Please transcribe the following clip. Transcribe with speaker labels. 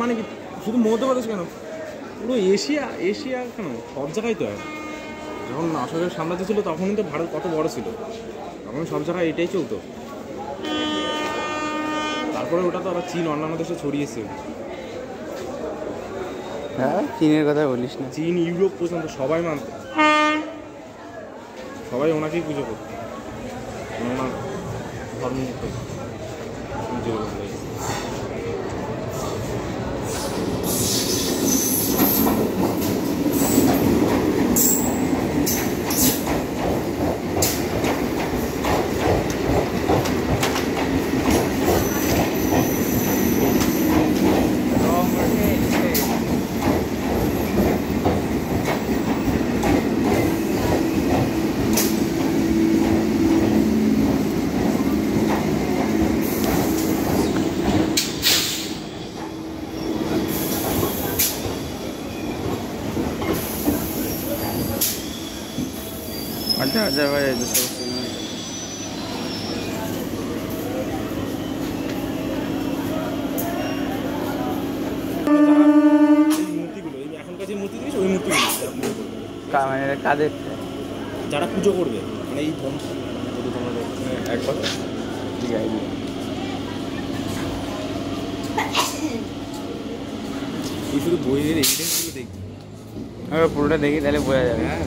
Speaker 1: মানে কি শুধু মধ্যপ্রদেশ কেন, পুরো এশিয়া কেন, সব জায়গায় তো হয়। যখন অশোকের সাম্রাজ্য ছিল তখনই তো ভারত কত বড় ছিল, তখন সব জায়গায় এটাই চলতো। তারপরে ওটা তো আবার চীন অন্যান্য দেশে ছড়িয়েছে।
Speaker 2: হ্যাঁ, চীনের কথা বলিস না,
Speaker 1: চীন ইউরোপ পর্যন্ত সবাই মানত, সবাই ওনাকেই পুজো করতো, ওনার ধর্ম পুজো করতে।
Speaker 2: আচ্ছা আচ্ছা ভাই,
Speaker 1: মূর্তিগুলো, এই এখনকার যে মূর্তি দিয়েছে ওই মূর্তিগুলো
Speaker 2: মানে কাদের
Speaker 1: যারা পুজো করবে, মানে এই ধ্বংস একবার এই শুধু বইয়ের এভিডেন্সগুলো দেখি,
Speaker 2: পুরোটা দেখি তাহলে বোঝা যাবে।
Speaker 1: হ্যাঁ।